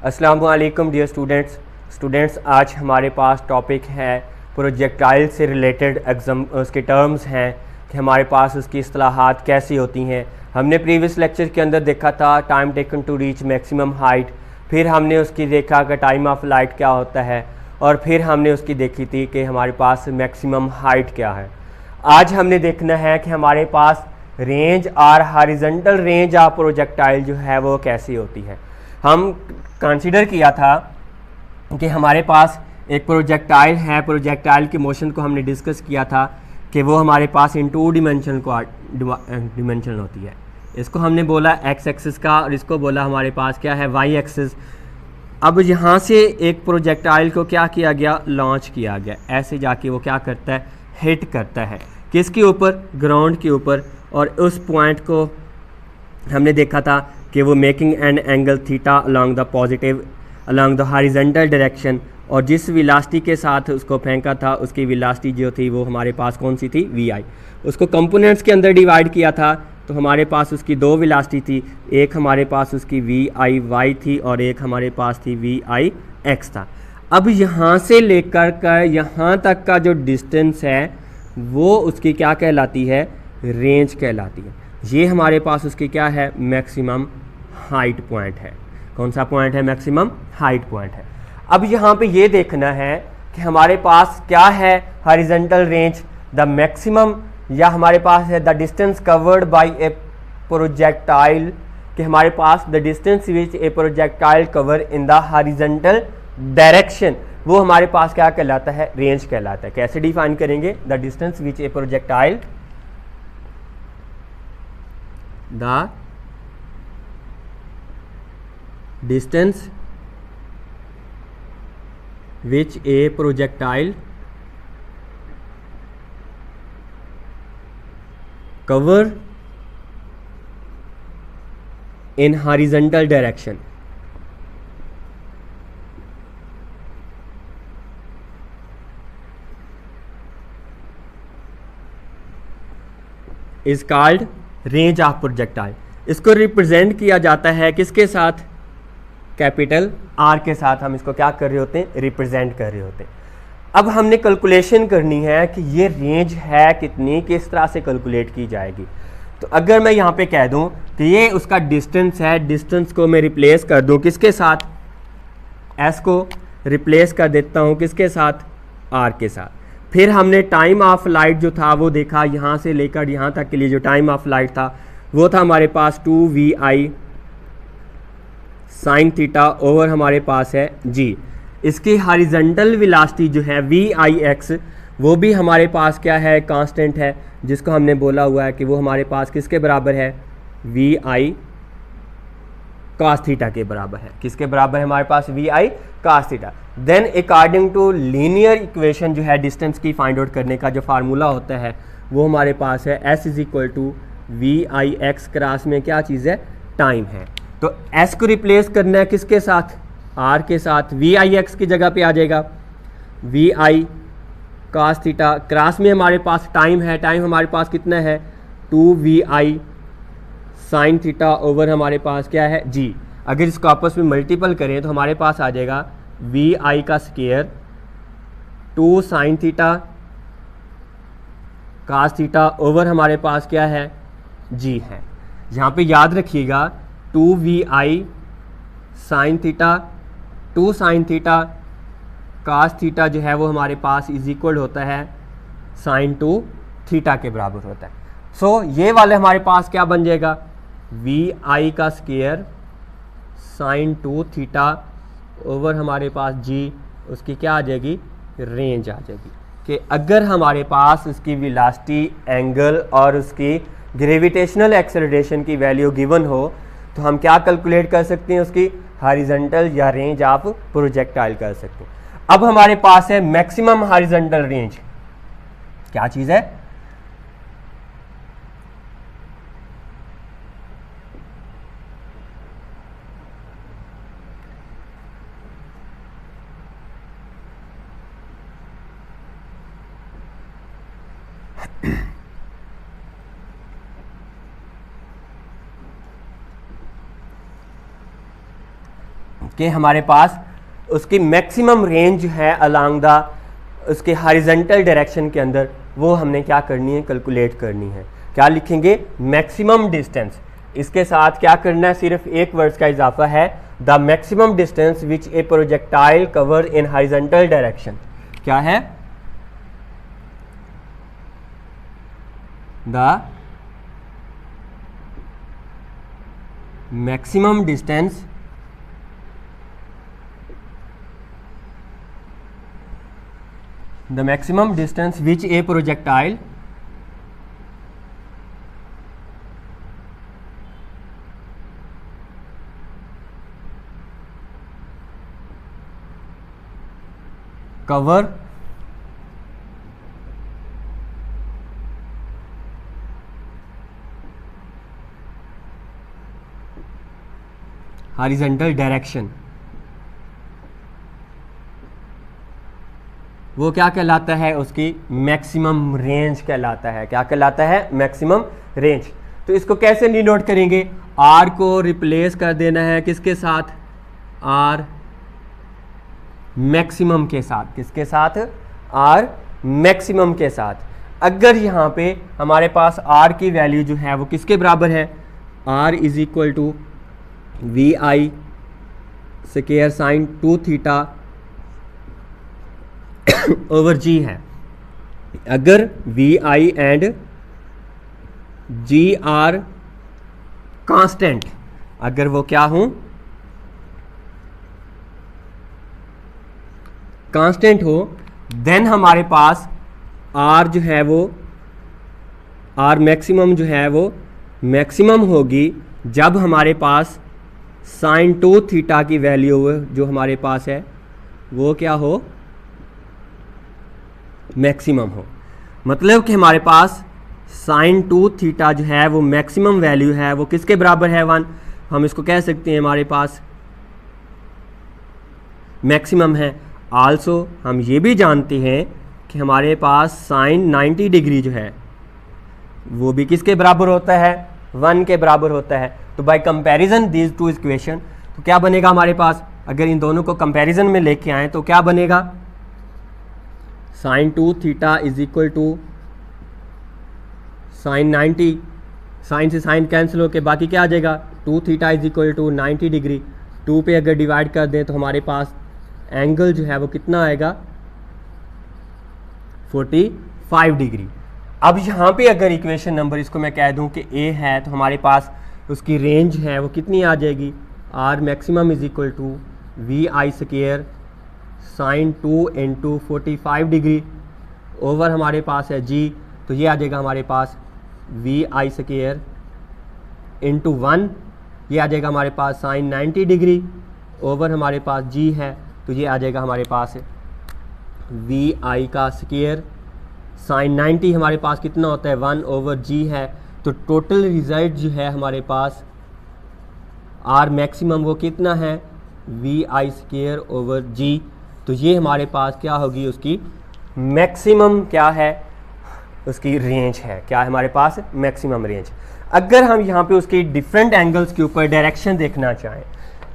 अस्सलाम वालेकुम dear students, आज हमारे पास टॉपिक है प्रोजेक्टाइल से रिलेटेड एग्जाम उसके टर्म्स हैं कि हमारे पास उसकी इस्तिलाहात कैसी होती हैं। हमने प्रीवियस लेक्चर के अंदर देखा था time taken to reach maximum height, फिर हमने उसकी देखा कि टाइम ऑफ लाइट क्या होता है, और फिर हमने उसकी देखी थी कि हमारे पास मैक्सिमम हाइट क्या है। आज हमने देखना है कि हमारे पास रेंज और हॉरिजॉन्टल रेंज ऑफ प्रोजेक्टाइल जो है वो कैसी होती है। हम कंसीडर किया था कि हमारे पास एक प्रोजेक्टाइल है, प्रोजेक्टाइल के मोशन को हमने डिस्कस किया था कि वो हमारे पास इन टू डिमेंशन होती है। इसको हमने बोला एक्स एक्सिस का और इसको बोला हमारे पास क्या है, वाई एक्सिस। अब यहाँ से एक प्रोजेक्टाइल को क्या किया गया, लॉन्च किया गया, ऐसे जाके वो क्या करता है, हिट करता है किसके ऊपर, ग्राउंड के ऊपर। और उस पॉइंट को हमने देखा था कि वो making an angle theta along the horizontal direction, और जिस वेलोसिटी के साथ उसको फेंका था उसकी वेलोसिटी जो थी वो हमारे पास कौन सी थी, वी आई। उसको कंपोनेंट्स के अंदर डिवाइड किया था तो हमारे पास उसकी दो वेलोसिटी थी, एक हमारे पास उसकी वी आई वाई थी और एक हमारे पास थी वी आई एक्स था। अब यहाँ से लेकर कर यहाँ तक का जो डिस्टेंस है वो उसकी क्या कहलाती है, रेंज कहलाती है। ये हमारे पास उसकी क्या है, मैक्सिमम हाइट पॉइंट है। कौन सा पॉइंट है, मैक्सिमम हाइट पॉइंट है। अब यहाँ पे ये देखना है कि हमारे पास क्या है, हॉरिजॉन्टल रेंज द मैक्सिमम, या हमारे पास है the distance covered by a projectile, कि हमारे पास the distance which a projectile cover in the horizontal direction, वो हमारे पास क्या कहलाता है, रेंज कहलाता है। कैसे डिफाइन करेंगे, the distance which a projectile, the distance which a projectile cover in horizontal direction is called range of projectile। इसको रिप्रेजेंट किया जाता है किसके साथ, कैपिटल आर के साथ। हम इसको क्या कर रहे होते हैं, रिप्रेजेंट कर रहे होते हैं। अब हमने कैलकुलेशन करनी है कि ये रेंज है कितनी, किस तरह से कैलकुलेट की जाएगी। तो अगर मैं यहाँ पे कह दूँ कि ये उसका डिस्टेंस है, डिस्टेंस को मैं रिप्लेस कर दूँ किसके साथ, एस को रिप्लेस कर देता हूँ किसके साथ, आर के साथ। फिर हमने टाइम ऑफ लाइट जो था वो देखा, यहाँ से लेकर यहाँ तक के लिए जो टाइम ऑफ लाइट था वो था हमारे पास 2vi साइन थीटा ओवर हमारे पास है जी। इसकी हॉरिजॉन्टल वेलोसिटी जो है वी आई एक्स, वो भी हमारे पास क्या है, कांस्टेंट है, जिसको हमने बोला हुआ है कि वो हमारे पास किसके बराबर है, वी आई कास थीटा के बराबर है। किसके बराबर है हमारे पास, we I cos theta. Then according to linear equation जो है डिस्टेंस की फाइंड आउट करने का जो फार्मूला होता है वो हमारे पास है S is equal to we I X cross में क्या चीज़ है, टाइम है। तो s को रिप्लेस करना है किसके साथ, r के साथ। वी आई एक्स की जगह पे आ जाएगा वी आई कास थीटा, क्रॉस में हमारे पास टाइम है, टाइम हमारे पास कितना है, 2vi साइन थीटा ओवर हमारे पास क्या है, g। अगर इसको आपस में मल्टीपल करें तो हमारे पास आ जाएगा वी आई का square 2 sine theta cos theta over हमारे पास क्या है, g है। यहाँ पे याद रखिएगा 2vi sine theta 2 sine theta cos theta जो है वो हमारे पास इज इक्वल होता है साइन 2 थीटा के बराबर होता है। सो ये वाले हमारे पास क्या बन जाएगा, वी आई का स्क्वायर साइन 2 थीटा ओवर हमारे पास जी, उसकी क्या आ जाएगी, रेंज आ जाएगी। कि अगर हमारे पास उसकी वेलोसिटी, एंगल और उसकी ग्रेविटेशनल एक्सेलरेशन की वैल्यू गिवन हो तो हम क्या कैलकुलेट कर सकते हैं, उसकी हॉरिजॉन्टल या रेंज ऑफ प्रोजेक्टाइल कर सकते हैं। अब हमारे पास है मैक्सिमम हॉरिजॉन्टल रेंज, क्या चीज़ है, कि हमारे पास उसकी मैक्सिमम रेंज है अलोंग द उसके हॉरिजॉन्टल डायरेक्शन के अंदर, वो हमने क्या करनी है, कैलकुलेट करनी है। क्या लिखेंगे, मैक्सिमम डिस्टेंस। इसके साथ क्या करना है, सिर्फ एक वर्ड्स का इजाफा है, the maximum distance which a projectile cover in horizontal direction. क्या है, the maximum distance which a projectile cover horizontal direction, वो क्या कहलाता है, उसकी मैक्सिमम रेंज कहलाता है। क्या कहलाता है, मैक्सिमम रेंज। तो इसको कैसे डिनोट करेंगे, आर को रिप्लेस कर देना है किसके साथ, आर मैक्सिमम के साथ। किसके साथ, आर मैक्सिमम के साथ। अगर यहाँ पे हमारे पास आर की वैल्यू जो है वो किसके बराबर है, R is equal to we I square sine 2 theta over g है। अगर v i and g are constant, अगर वो क्या हो, कांस्टेंट हो, देन हमारे पास आर जो है वो, आर मैक्सिमम जो है वो मैक्सिमम होगी जब हमारे पास साइन 2 थीटा की वैल्यू जो हमारे पास है वो क्या हो, मैक्सिमम हो। मतलब कि हमारे पास साइन 2 थीटा जो है वो मैक्सिमम वैल्यू है, वो किसके बराबर है, 1। हम इसको कह सकते हैं हमारे पास मैक्सिमम है। आल्सो हम ये भी जानते हैं कि हमारे पास साइन 90 डिग्री जो है वो भी किसके बराबर होता है, 1 के बराबर होता है। तो bye comparison these two equation, तो क्या बनेगा हमारे पास, अगर इन दोनों को कंपैरिजन में लेके आए तो क्या बनेगा, sine 2 theta is equal to sine 90, sine से साइन कैंसिल होके बाकी क्या आ जाएगा, 2 theta is equal to 90 degree. 2 पे अगर डिवाइड कर दें तो हमारे पास एंगल जो है वो कितना आएगा, 45 डिग्री। अब यहाँ पे अगर इक्वेशन नंबर इसको मैं कह दूँ कि ए है, तो हमारे पास उसकी रेंज है वो कितनी आ जाएगी, R maximum is equal to we I square sine 2 into 45 degree over हमारे पास है जी, तो ये आ जाएगा हमारे पास वी आई स्क्वायर इंटू 1, ये आ जाएगा हमारे पास साइन 90 डिग्री ओवर हमारे पास जी है, तो ये आ जाएगा हमारे पास वी आई का स्क्वायर साइन 90 हमारे पास कितना होता है, 1 ओवर जी है। तो टोटल रिजल्ट जो है हमारे पास आर मैक्सिमम वो कितना है, वी आई स्क्वायर ओवर जी। तो ये हमारे पास क्या होगी, उसकी मैक्सिमम क्या है, उसकी रेंज है। क्या है हमारे पास, मैक्सिमम रेंज। अगर हम यहाँ पे उसकी डिफरेंट एंगल्स के ऊपर डायरेक्शन देखना चाहें,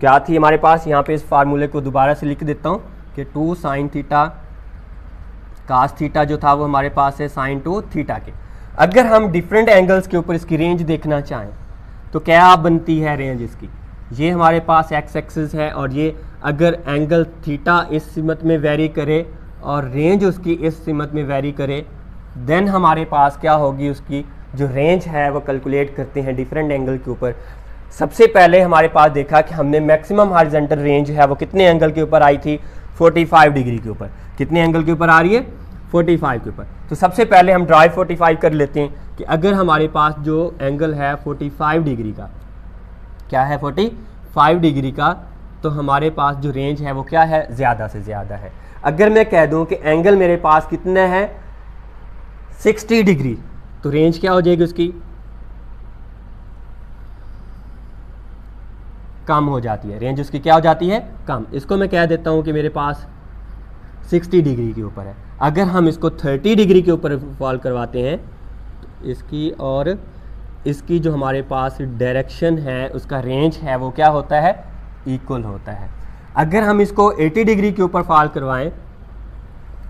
क्या थी हमारे पास, यहाँ पे इस फार्मूले को दोबारा से लिख देता हूँ कि 2 साइन थीटा कास थीटा जो था वो हमारे पास है साइन 2 थीटा के। अगर हम डिफरेंट एंगल्स के ऊपर इसकी रेंज देखना चाहें तो क्या बनती है रेंज इसकी, ये हमारे पास एक्स एक्सिस है, और ये अगर एंगल थीटा इस सिमत में वेरी करे और रेंज उसकी इस सिमत में वेरी करे, देन हमारे पास क्या होगी, उसकी जो रेंज है वो कैलकुलेट करते हैं डिफरेंट एंगल के ऊपर। सबसे पहले हमारे पास देखा कि हमने मैक्सिमम हॉरिजॉन्टल रेंज है वो कितने एंगल के ऊपर आई थी, 45 डिग्री के ऊपर। कितने एंगल के ऊपर आ रही है, 45 के ऊपर। तो सबसे पहले हम ड्राई 45 कर लेते हैं कि अगर हमारे पास जो एंगल है 45 डिग्री का, क्या है 45 डिग्री का, तो हमारे पास जो रेंज है वो क्या है, ज़्यादा से ज़्यादा है। अगर मैं कह दूं कि एंगल मेरे पास कितना है 60 डिग्री, तो रेंज क्या हो जाएगी उसकी, कम हो जाती है। रेंज उसकी क्या हो जाती है, कम। इसको मैं कह देता हूं कि मेरे पास 60 डिग्री के ऊपर है। अगर हम इसको 30 डिग्री के ऊपर फॉल करवाते हैं तो इसकी और इसकी जो हमारे पास डायरेक्शन है उसका रेंज है वो क्या होता है, इक्वल होता है। अगर हम इसको 80 डिग्री के ऊपर फॉल करवाएं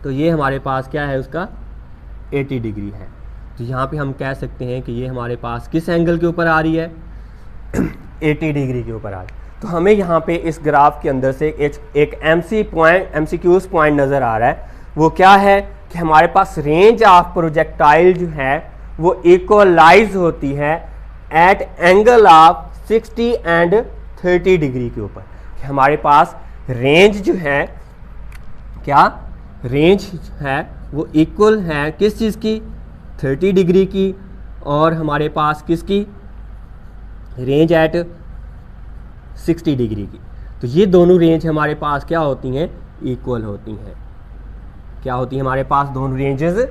तो ये हमारे पास क्या है, उसका 80 डिग्री है। तो यहाँ पे हम कह सकते हैं कि ये हमारे पास किस एंगल के ऊपर आ रही है, 80 डिग्री के ऊपर आ रही है। तो हमें यहाँ पे इस ग्राफ के अंदर से एक MCQs पॉइंट नज़र आ रहा है। वो क्या है कि हमारे पास रेंज ऑफ प्रोजेक्टाइल जो है वो इक्वलाइज होती है at angle of 60 and 30 degree के ऊपर। हमारे पास रेंज जो है, क्या रेंज है वो इक्वल है किस चीज़ की, 30 डिग्री की, और हमारे पास किसकी, रेंज एट 60 डिग्री की। तो ये दोनों रेंज हमारे पास क्या होती हैं, इक्वल होती हैं। क्या होती है, हमारे पास दोनों रेंजेस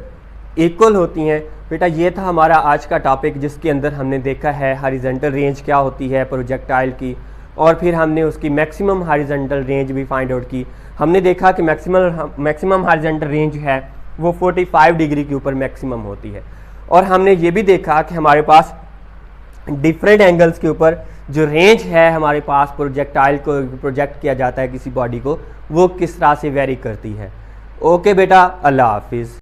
इक्वल होती हैं। बेटा ये था हमारा आज का टॉपिक, जिसके अंदर हमने देखा है हॉरिजॉन्टल रेंज क्या होती है प्रोजेक्टाइल की, और फिर हमने उसकी मैक्सिमम हॉरिजॉन्टल रेंज भी फाइंड आउट की। हमने देखा कि मैक्सिमम हॉरिजॉन्टल रेंज है वो 45 डिग्री के ऊपर मैक्सिमम होती है। और हमने ये भी देखा कि हमारे पास डिफरेंट एंगल्स के ऊपर जो रेंज है हमारे पास प्रोजेक्टाइल को प्रोजेक्ट किया जाता है किसी बॉडी को, वो किस तरह से वेरी करती है। ओके बेटा, अल्लाह हाफिज़।